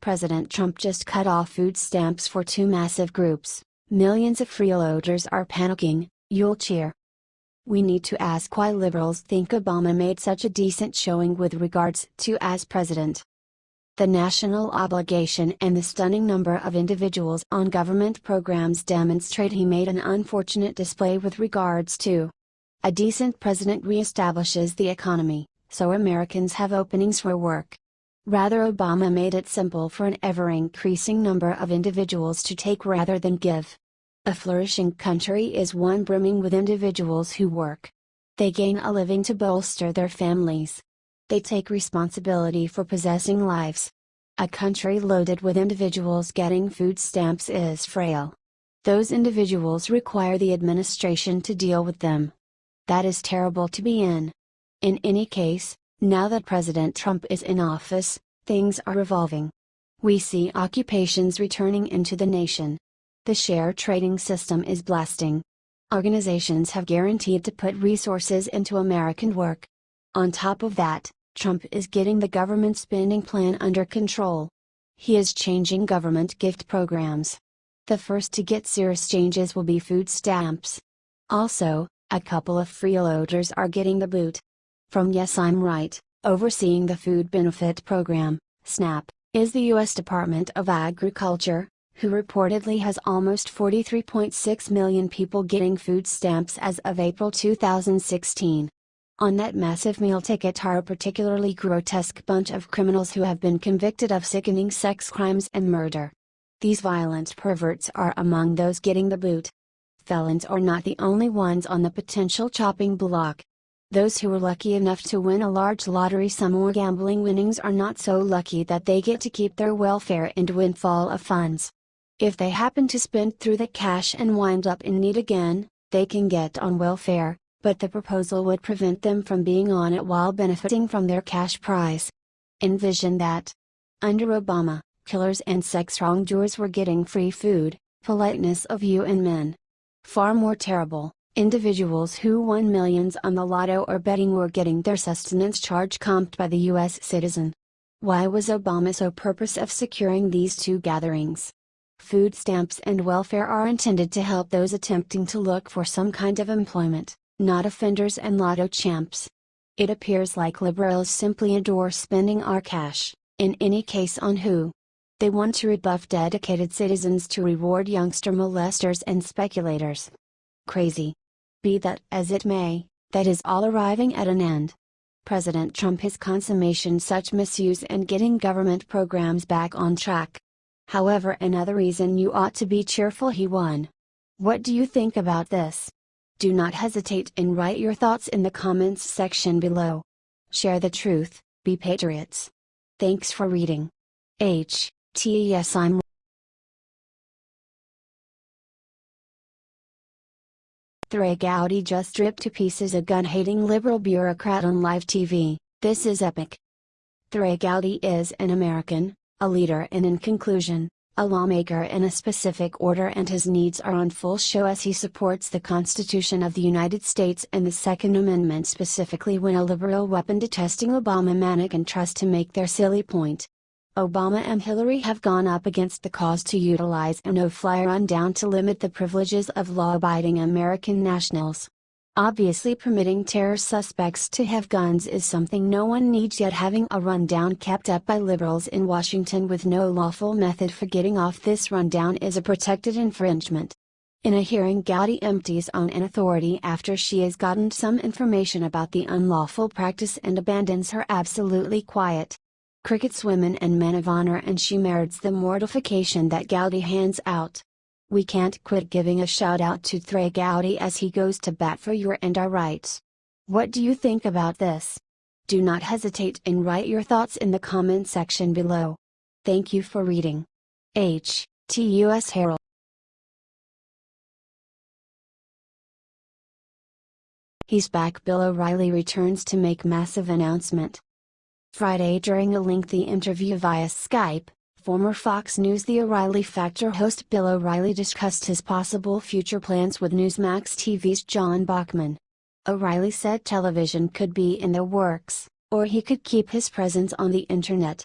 President Trump just cut off food stamps for two massive groups. Millions of freeloaders are panicking, you'll cheer. We need to ask why liberals think Obama made such a decent showing with regards to as president. The national obligation and the stunning number of individuals on government programs demonstrate he made an unfortunate display with regards to. A decent president reestablishes the economy, so Americans have openings for work. Rather, Obama made it simple for an ever-increasing number of individuals to take rather than give. A flourishing country is one brimming with individuals who work. They gain a living to bolster their families. They take responsibility for possessing lives. A country loaded with individuals getting food stamps is frail. Those individuals require the administration to deal with them. That is terrible to be in. In any case, now that President Trump is in office, things are evolving. We see occupations returning into the nation. The share trading system is blasting. Organizations have guaranteed to put resources into American work. On top of that, Trump is getting the government spending plan under control. He is changing government gift programs. The first to get serious changes will be food stamps. Also, a couple of freeloaders are getting the boot. From Yes I'm Right, overseeing the Food Benefit Program, SNAP, is the U.S. Department of Agriculture, who reportedly has almost 43.6 million people getting food stamps as of April 2016. On that massive meal ticket are a particularly grotesque bunch of criminals who have been convicted of sickening sex crimes and murder. These violent perverts are among those getting the boot. Felons are not the only ones on the potential chopping block. Those who were lucky enough to win a large lottery sum or gambling winnings are not so lucky that they get to keep their welfare and windfall of funds. If they happen to spend through the cash and wind up in need again, they can get on welfare, but the proposal would prevent them from being on it while benefiting from their cash prize. Envision that. Under Obama, killers and sex wrongdoers were getting free food, politeness of you and men. Far more terrible, individuals who won millions on the lotto or betting were getting their sustenance charge comped by the U.S. citizen. Why was Obama so purpose of securing these two gatherings? Food stamps and welfare are intended to help those attempting to look for some kind of employment, not offenders and lotto champs. It appears like liberals simply adore spending our cash, in any case on who? They want to rebuff dedicated citizens to reward youngster molesters and speculators. Crazy. Be that as it may, that is all arriving at an end. President Trump is consummation such misuse and getting government programs back on track. However, another reason you ought to be cheerful he won. What do you think about this? Do not hesitate and write your thoughts in the comments section below. Share the truth, be patriots. Thanks for reading. Yes I'm Trey Gowdy just ripped to pieces a gun-hating liberal bureaucrat on live TV. This is epic. Trey Gowdy is an American, a leader and in conclusion, a lawmaker in a specific order, and his needs are on full show as he supports the Constitution of the United States and the Second Amendment, specifically when a liberal weapon-detesting Obama manikin tries to make their silly point. Obama and Hillary have gone up against the cause to utilize a no-fly rundown to limit the privileges of law-abiding American nationals. Obviously, permitting terror suspects to have guns is something no one needs, yet having a rundown kept up by liberals in Washington with no lawful method for getting off this rundown is a protected infringement. In a hearing, Gowdy empties on an authority after she has gotten some information about the unlawful practice and abandons her absolutely quiet. Crickets women and men of honor, and she merits the mortification that Gowdy hands out. We can't quit giving a shout out to Trey Gowdy as he goes to bat for your and our rights. What do you think about this? Do not hesitate and write your thoughts in the comment section below. Thank you for reading. U.S. Herald. He's back. Bill O'Reilly returns to make massive announcement. Friday, during a lengthy interview via Skype, former Fox News The O'Reilly Factor host Bill O'Reilly discussed his possible future plans with Newsmax TV's John Bachman. O'Reilly said television could be in the works, or he could keep his presence on the internet.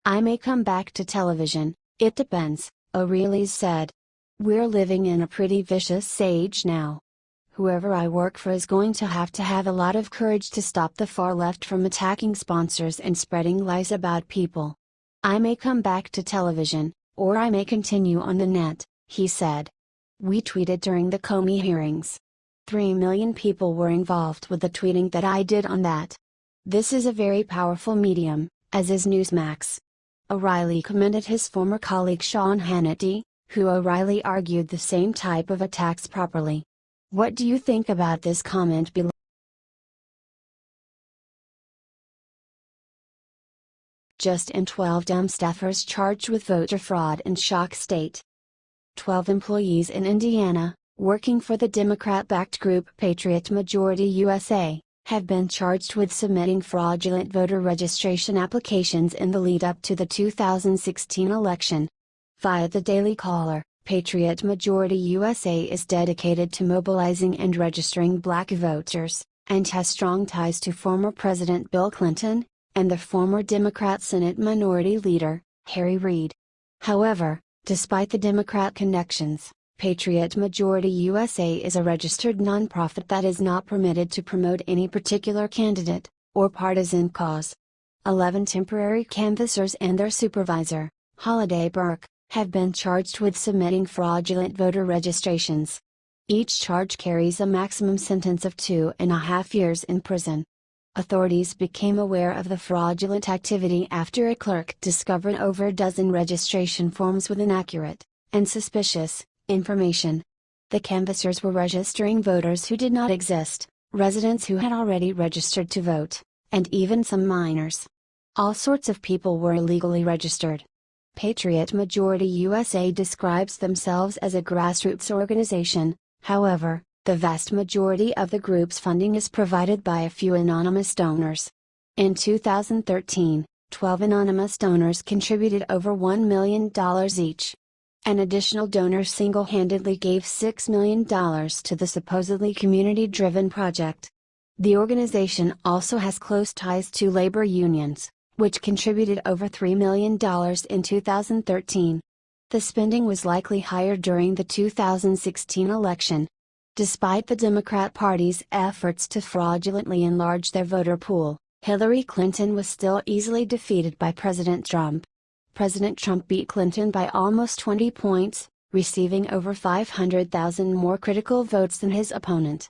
I may come back to television, it depends, O'Reilly's said. We're living in a pretty vicious age now. Whoever I work for is going to have a lot of courage to stop the far left from attacking sponsors and spreading lies about people. I may come back to television, or I may continue on the net, he said. We tweeted during the Comey hearings. 3 million people were involved with the tweeting that I did on that. This is a very powerful medium, as is Newsmax. O'Reilly commended his former colleague Sean Hannity, who O'Reilly argued the same type of attacks properly. What do you think about this comment below? Just in 12 Dem staffers charged with voter fraud in shock state. 12 employees in Indiana, working for the Democrat-backed group Patriot Majority USA, have been charged with submitting fraudulent voter registration applications in the lead-up to the 2016 election. Via the Daily Caller, Patriot Majority USA is dedicated to mobilizing and registering black voters, and has strong ties to former President Bill Clinton, and the former Democrat Senate Minority Leader, Harry Reid. However, despite the Democrat connections, Patriot Majority USA is a registered nonprofit that is not permitted to promote any particular candidate, or partisan cause. 11 temporary canvassers and their supervisor, Holiday Burke, have been charged with submitting fraudulent voter registrations. Each charge carries a maximum sentence of 2.5 years in prison. Authorities became aware of the fraudulent activity after a clerk discovered over a dozen registration forms with inaccurate, and suspicious, information. The canvassers were registering voters who did not exist, residents who had already registered to vote, and even some minors. All sorts of people were illegally registered. Patriot Majority USA describes themselves as a grassroots organization. However, the vast majority of the group's funding is provided by a few anonymous donors. In 2013, 12 anonymous donors contributed over $1 million each. An additional donor single-handedly gave $6 million to the supposedly community-driven project. The organization also has close ties to labor unions, which contributed over $3 million in 2013. The spending was likely higher during the 2016 election. Despite the Democrat Party's efforts to fraudulently enlarge their voter pool, Hillary Clinton was still easily defeated by President Trump. President Trump beat Clinton by almost 20 points, receiving over 500,000 more critical votes than his opponent.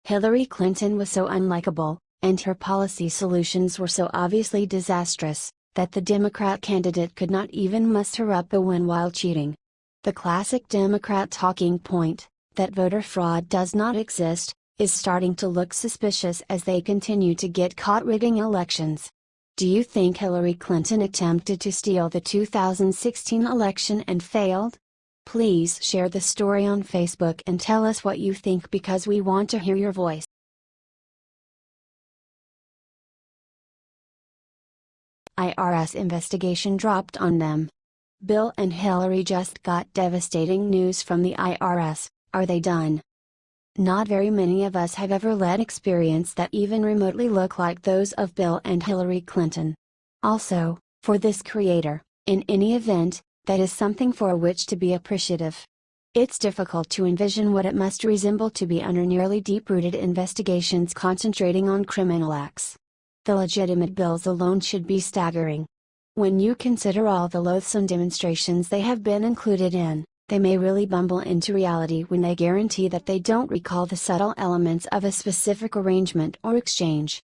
Hillary Clinton was so unlikable, and her policy solutions were so obviously disastrous, that the Democrat candidate could not even muster up a win while cheating. The classic Democrat talking point, that voter fraud does not exist, is starting to look suspicious as they continue to get caught rigging elections. Do you think Hillary Clinton attempted to steal the 2016 election and failed? Please share the story on Facebook and tell us what you think because we want to hear your voice. IRS investigation dropped on them. Bill and Hillary just got devastating news from the IRS. Are they done? Not very many of us have ever led experience that even remotely look like those of Bill and Hillary Clinton. Also, for this creator, in any event, that is something for which to be appreciative. It's difficult to envision what it must resemble to be under nearly deep-rooted investigations concentrating on criminal acts. The legitimate bills alone should be staggering. When you consider all the loathsome demonstrations they have been included in, they may really bumble into reality when they guarantee that they don't recall the subtle elements of a specific arrangement or exchange.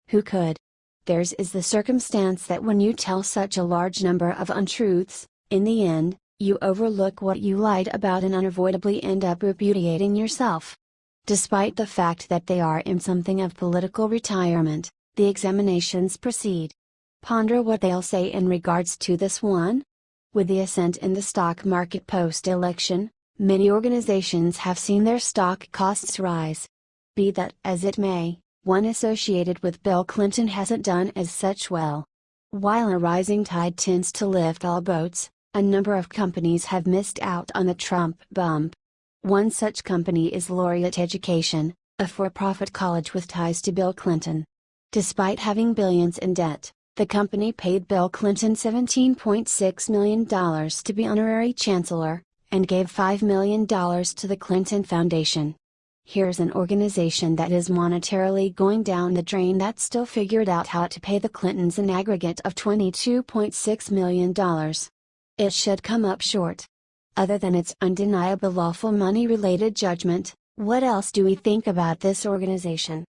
Who could? Theirs is the circumstance that when you tell such a large number of untruths, in the end, you overlook what you lied about and unavoidably end up repudiating yourself. Despite the fact that they are in something of political retirement, the examinations proceed. Ponder what they'll say in regards to this one. With the ascent in the stock market post-election, many organizations have seen their stock costs rise. Be that as it may, one associated with Bill Clinton hasn't done as such well. While a rising tide tends to lift all boats, a number of companies have missed out on the Trump bump. One such company is Laureate Education, a for-profit college with ties to Bill Clinton. Despite having billions in debt, The company paid Bill Clinton $17.6 million to be honorary chancellor, and gave $5 million to the Clinton Foundation. Here's an organization that is monetarily going down the drain that still figured out how to pay the Clintons an aggregate of $22.6 million. It should come up short. Other than its undeniable lawful money-related judgment, what else do we think about this organization?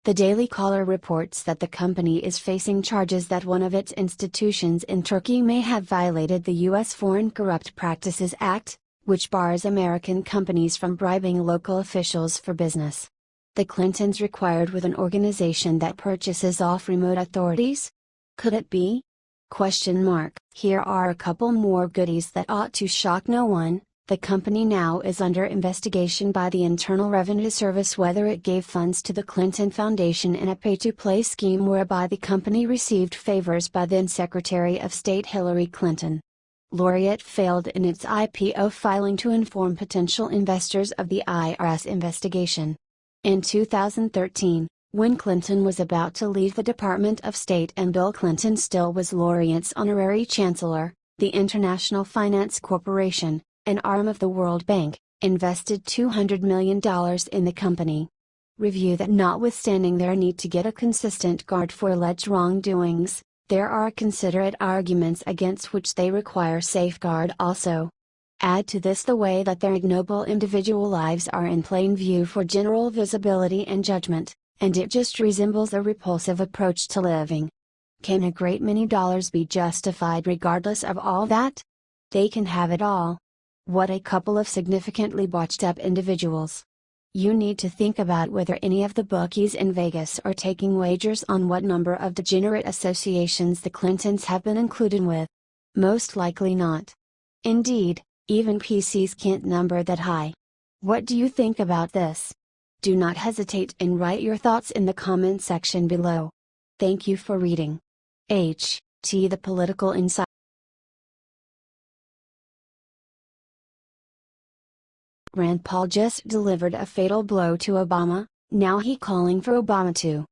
The Daily Caller reports that the company is facing charges that one of its institutions in Turkey may have violated the U.S. Foreign Corrupt Practices Act, which bars American companies from bribing local officials for business. The Clintons required with an organization that purchases off remote authorities? Could it be? Here are a couple more goodies that ought to shock no one. The company now is under investigation by the Internal Revenue Service whether it gave funds to the Clinton Foundation in a pay-to-play scheme whereby the company received favors by then Secretary of State Hillary Clinton. Laureate failed in its IPO filing to inform potential investors of the IRS investigation. In 2013, when Clinton was about to leave the Department of State and Bill Clinton still was Laureate's honorary chancellor, the International Finance Corporation, an arm of the World Bank, invested $200 million in the company. Review that notwithstanding their need to get a consistent guard for alleged wrongdoings, there are considerate arguments against which they require safeguard also. Add to this the way that their ignoble individual lives are in plain view for general visibility and judgment, and it just resembles a repulsive approach to living. Can a great many dollars be justified regardless of all that? They can have it all. What a couple of significantly botched up individuals. You need to think about whether any of the bookies in Vegas are taking wagers on what number of degenerate associations the Clintons have been included with. Most likely not. Indeed, even PCs can't number that high. What do you think about this? Do not hesitate and write your thoughts in the comment section below. Thank you for reading. The Political Insider. Rand Paul just delivered a fatal blow to Obama, now he calling for Obama to.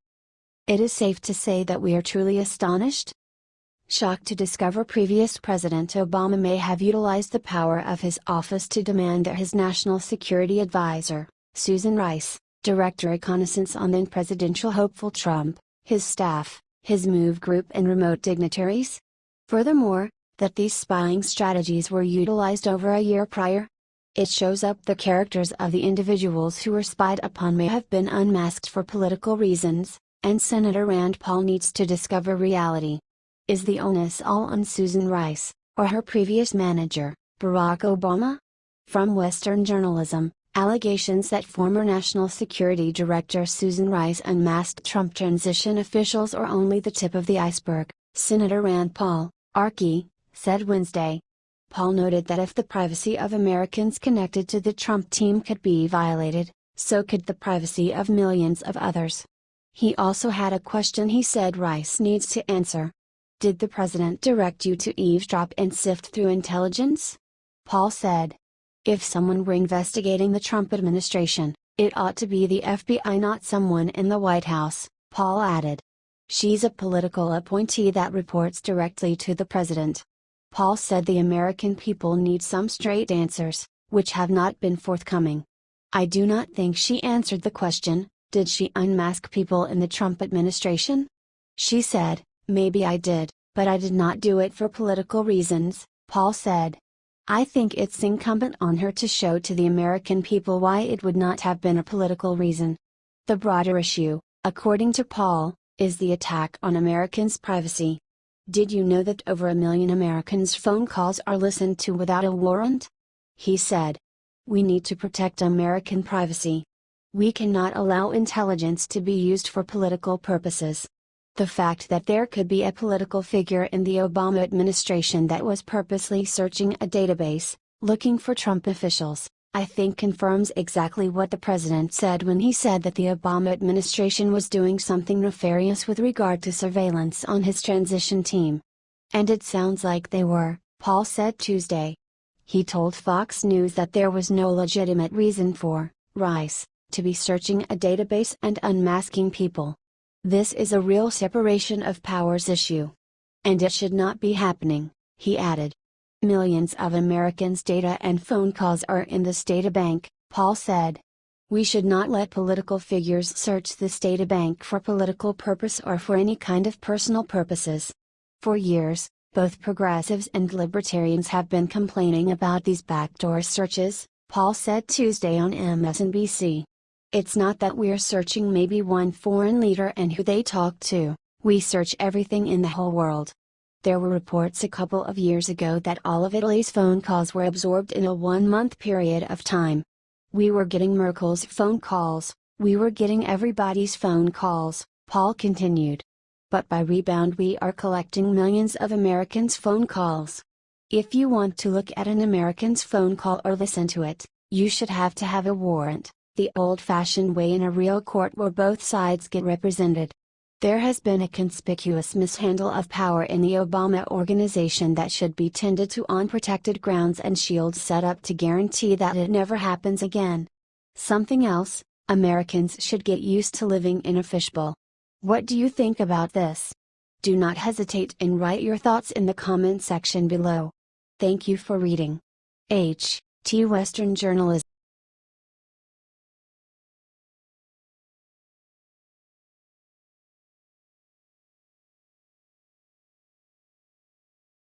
It is safe to say that we are truly astonished? Shocked to discover previous President Obama may have utilized the power of his office to demand that his national security advisor, Susan Rice, direct reconnaissance on then presidential hopeful Trump, his staff, his MOVE group and remote dignitaries? Furthermore, that these spying strategies were utilized over a year prior? It shows up the characters of the individuals who were spied upon may have been unmasked for political reasons, and Senator Rand Paul needs to discover reality. Is the onus all on Susan Rice, or her previous manager, Barack Obama? From Western journalism, allegations that former National Security Director Susan Rice unmasked Trump transition officials are only the tip of the iceberg, Senator Rand Paul, RK, said Wednesday. Paul noted that if the privacy of Americans connected to the Trump team could be violated, so could the privacy of millions of others. He also had a question he said Rice needs to answer. Did the president direct you to eavesdrop and sift through intelligence? Paul said. If someone were investigating the Trump administration, it ought to be the FBI, not someone in the White House, Paul added. She's a political appointee that reports directly to the president. Paul said the American people need some straight answers, which have not been forthcoming. I do not think she answered the question, did she unmask people in the Trump administration? She said, maybe I did, but I did not do it for political reasons, Paul said. I think it's incumbent on her to show to the American people why it would not have been a political reason. The broader issue, according to Paul, is the attack on Americans' privacy. Did you know that over 1 million Americans' phone calls are listened to without a warrant? He said. We need to protect American privacy. We cannot allow intelligence to be used for political purposes. The fact that there could be a political figure in the Obama administration that was purposely searching a database, looking for Trump officials, I think confirms exactly what the president said when he said that the Obama administration was doing something nefarious with regard to surveillance on his transition team. And it sounds like they were, Paul said Tuesday. He told Fox News that there was no legitimate reason for Rice to be searching a database and unmasking people. This is a real separation of powers issue. And it should not be happening, he added. Millions of Americans' data and phone calls are in this data bank, Paul said. We should not let political figures search this data bank for political purpose or for any kind of personal purposes. For years, both progressives and libertarians have been complaining about these backdoor searches, Paul said Tuesday on MSNBC. It's not that we're searching maybe one foreign leader and who they talk to, we search everything in the whole world. There were reports a couple of years ago that all of Italy's phone calls were absorbed in a 1-month period of time. We were getting Merkel's phone calls, we were getting everybody's phone calls, Paul continued. But by rebound we are collecting millions of Americans' phone calls. If you want to look at an American's phone call or listen to it, you should have to have a warrant, the old-fashioned way in a real court where both sides get represented. There has been a conspicuous mishandle of power in the Obama organization that should be tended to on protected grounds and shields set up to guarantee that it never happens again. Something else, Americans should get used to living in a fishbowl. What do you think about this? Do not hesitate and write your thoughts in the comment section below. Thank you for reading. H.T. Western Journalism.